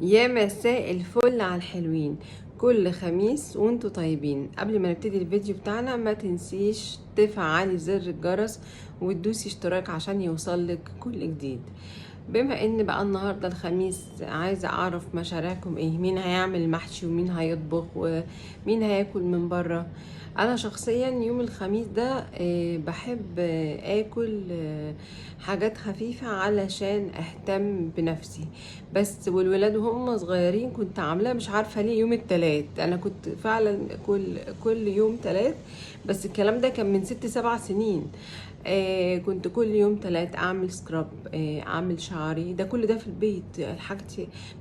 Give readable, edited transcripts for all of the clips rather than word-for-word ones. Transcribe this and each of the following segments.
يا مساء الفل على الحلوين. كل خميس وانتوا طيبين. قبل ما نبتدي الفيديو بتاعنا ما تنسيش تفعلي زر الجرس وتدوسي اشتراك عشان يوصلك كل جديد. بما ان بقى النهارده الخميس، عايزه اعرف مشاريعكم ايه، مين هيعمل محشي ومين هيطبخ ومين هياكل من بره. انا شخصيا يوم الخميس ده بحب اكل حاجات خفيفة علشان اهتم بنفسي. بس والولاد وهم صغيرين كنت عاملة مش عارفة ليه يوم التلات، انا كنت فعلا كل يوم تلات. بس الكلام ده كان من 6 7 سنين. كنت كل يوم تلات اعمل سكراب، اعمل شعري، ده كل ده في البيت. الحاجات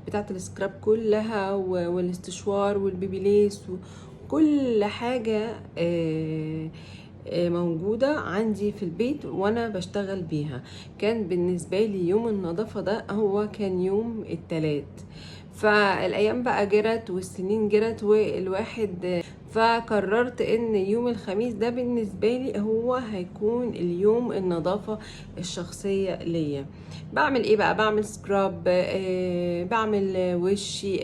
بتاعت السكراب كلها والاستشوار والبيبي ليس وكل حاجة موجودة عندي في البيت وانا بشتغل بيها. كان بالنسبة لي يوم النظافة ده هو كان يوم التلات. فالايام بقى جرت والسنين جرت والواحد فقررت ان يوم الخميس ده بالنسبة لي هو هيكون اليوم النظافة الشخصية ليا. بعمل ايه بقى؟ بعمل سكراب، بعمل وشي،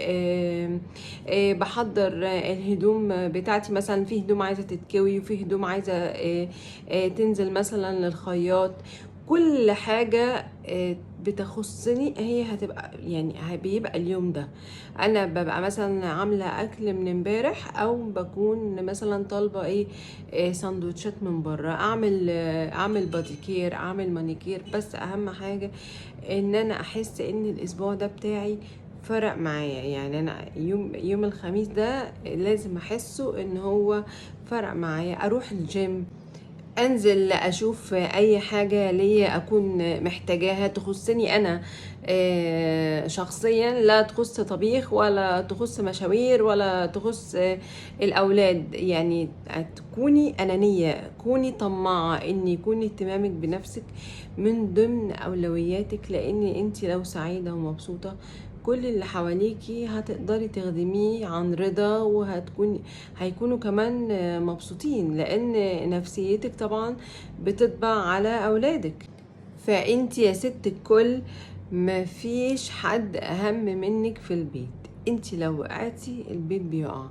بحضر الهدوم بتاعتي. مثلا في هدوم عايزة تتكوي وفي هدوم عايزة تنزل مثلا للخياط. كل حاجة بتخصني هي هتبقى، يعني بيبقى اليوم ده انا ببقى مثلا عامله اكل من امبارح، او بكون مثلا طالبه سندوتشات من بره، اعمل بادي كير، اعمل مانيكير. بس اهم حاجه ان انا احس ان الاسبوع ده بتاعي فرق معايا. يعني انا يوم الخميس ده لازم احسه ان هو فرق معايا. اروح الجيم، انزل اشوف اي حاجة ليا اكون محتاجاها تخصني انا شخصيا، لا تخص طبيخ ولا تخص مشاوير ولا تخص الاولاد. يعني تكوني انانية، كوني طماعة، ان يكون اهتمامك بنفسك من ضمن اولوياتك. لان انت لو سعيدة ومبسوطة كل اللي حواليكي هتقدري تخدميه عن رضا، هيكونوا كمان مبسوطين، لان نفسيتك طبعا بتطبع على اولادك. فانت يا ست الكل مفيش حد اهم منك في البيت. انت لو وقعتي البيت بيقع،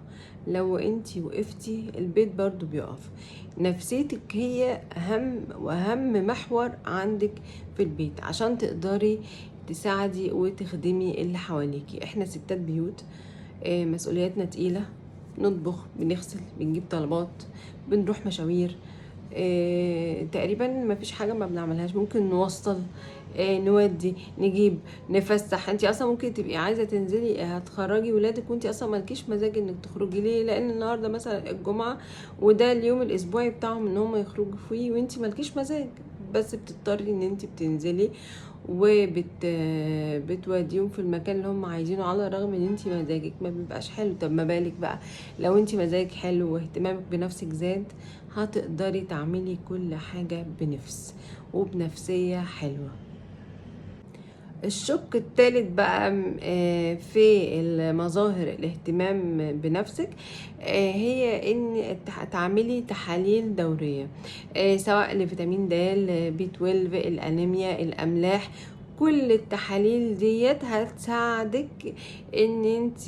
لو انت وقفتي البيت برضو بيقف. نفسيتك هي واهم محور عندك في البيت عشان تقدري تساعدي وتخدمي اللي حواليكي. احنا ستات بيوت، مسؤولياتنا تقيلة. نطبخ، بنغسل، بنجيب طلبات، بنروح مشاوير. تقريبا ما فيش حاجة ما بنعملهاش. ممكن نوصل، نودي، نجيب، نفسح. انت اصلا ممكن تبقي عايزة تنزلي هتخرجي ولادك وانت اصلا مالكيش مزاج انك تخرجي. ليه؟ لان النهاردة مثلا الجمعة وده اليوم الاسبوعي بتاعهم ان هم يخرجوا فيه وانت مالكيش مزاج، بس بتضطري ان انت بتنزلي بتوديهم في المكان اللي هم عايزينه، على الرغم ان انت مزاجك ما بيبقاش حلو. طب ما بالك بقى لو انت مزاجك حلو واهتمامك بنفسك زاد، هتقدري تعملي كل حاجة بنفس وبنفسية حلوة. الشق الثالث بقى في المظاهر الاهتمام بنفسك، هي ان تعملي تحاليل دورية، سواء لفيتامين د، بي 12، الانيميا، الاملاح. كل التحاليل ديت هتساعدك ان انت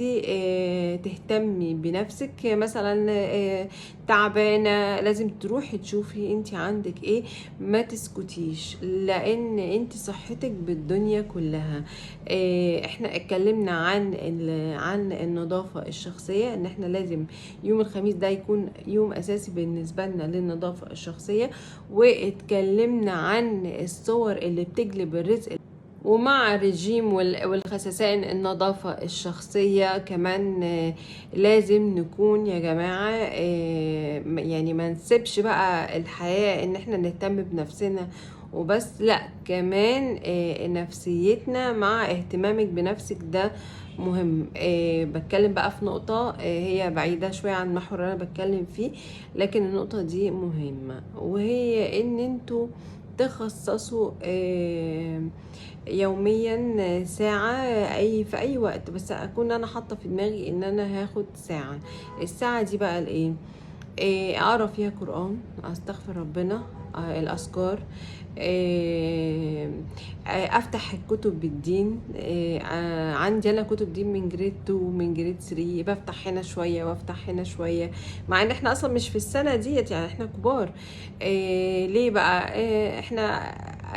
تهتمي بنفسك. مثلا تعبانة لازم تروحي تشوفي انت عندك ايه، ما تسكتيش، لان انت صحتك بالدنيا كلها. احنا اتكلمنا عن النظافة الشخصية، ان احنا لازم يوم الخميس ده يكون يوم اساسي بالنسبة لنا للنظافة الشخصية. واتكلمنا عن الصور اللي بتجلب الرزق، ومع الرجيم والخسسان النظافة الشخصية كمان. لازم نكون يا جماعة، يعني ما نسيبش بقى الحياة ان احنا نهتم بنفسنا وبس، لا كمان نفسيتنا مع اهتمامك بنفسك ده مهم. بتكلم بقى في نقطة هي بعيدة شوية عن المحور اللي انا بتكلم فيه، لكن النقطة دي مهمة، وهي ان انتوا تخصصوا يوميا ساعة، في اي وقت، بس اكون انا حاطة في دماغي ان انا هاخد ساعة. الساعة دي بقى لايه؟ اقرا فيها قرآن، استغفر ربنا، الاذكار، آه، افتح كتب الدين. عندي انا كتب دين من جريد 2 من جريد 3، بفتح هنا شويه وافتح هنا شويه، مع ان احنا اصلا مش في السنه ديت، يعني احنا كبار. ليه بقى؟ احنا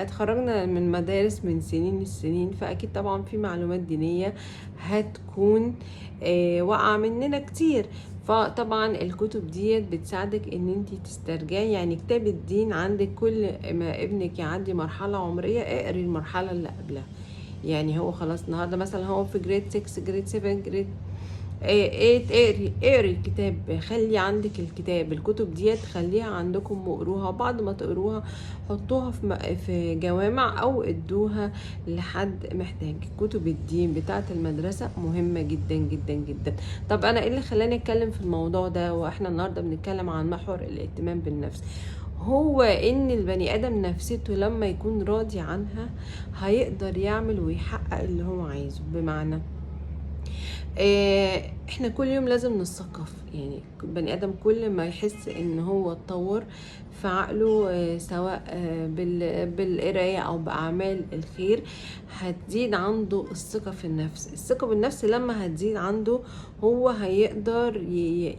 اتخرجنا من مدارس من سنين السنين، فاكيد طبعا في معلومات دينيه هتكون واقعه مننا كتير. فطبعا الكتب ديت بتساعدك ان انت تسترجعي، يعني كتاب الدين عندك كل ما ابنك يعدي مرحلة عمرية اقري المرحلة اللي قبلها. يعني هو خلاص النهارده مثلا هو في جريد 6 جريد 7 جريد 8، اقري الكتاب، خلي عندك الكتب ديت خليها عندكم واقروها، بعد ما تقروها حطوها في جوامع او ادوها لحد محتاج. كتب الدين بتاعه المدرسه مهمه جدا جدا جدا. طب انا ايه اللي خلاني اتكلم في الموضوع ده واحنا النهارده بنتكلم عن محور الاهتمام بالنفس؟ هو ان البني ادم نفسيته لما يكون راضي عنها هيقدر يعمل ويحقق اللي هو عايزه. بمعنى احنا كل يوم لازم نثقف، يعني بني ادم كل ما يحس ان هو اتطور في عقله، سواء بالقراية او باعمال الخير، هتزيد عنده الثقة في النفس. الثقة بالنفس لما هتزيد عنده هو هيقدر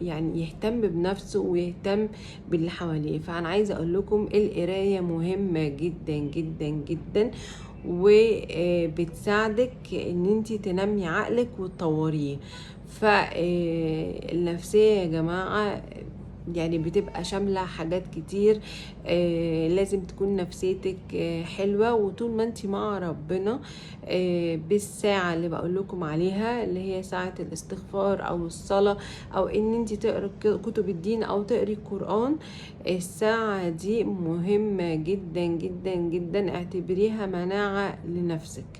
يعني يهتم بنفسه ويهتم باللي حواليه. فانا عايزة اقول لكم القراية مهمة جدا جدا جدا، وبتساعدك ان انت تنمي عقلك وتطوريه. فالنفسية يا جماعة يعني بتبقى شاملة حاجات كتير. لازم تكون نفسيتك حلوة، وطول ما انت مع ربنا بالساعة اللي بقول لكم عليها اللي هي ساعة الاستغفار او الصلاة، او ان انت تقرأ كتب الدين او تقري القرآن، الساعة دي مهمة جدا جدا جدا. اعتبريها مناعة لنفسك،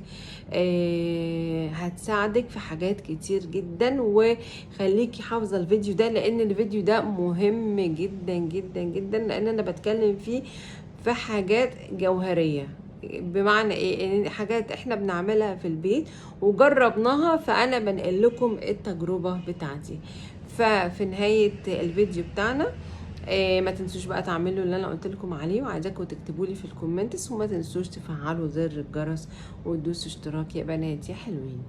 هتساعدك في حاجات كتير جدا. وخليكي حافظة الفيديو ده لان الفيديو ده مهم جدا جدا جدا، لان انا بتكلم فيه في حاجات جوهرية. بمعنى ايه؟ حاجات احنا بنعملها في البيت وجربناها، فانا بنقل لكم التجربة بتاعتي. ففي نهاية الفيديو بتاعنا ما تنسوش بقى تعملوا اللي انا قلت لكم عليه، وعايزاكم تكتبوا لي في الكومنتس، وما تنسوش تفعلوا زر الجرس وتدوسوا اشتراك يا بنات يا حلوين.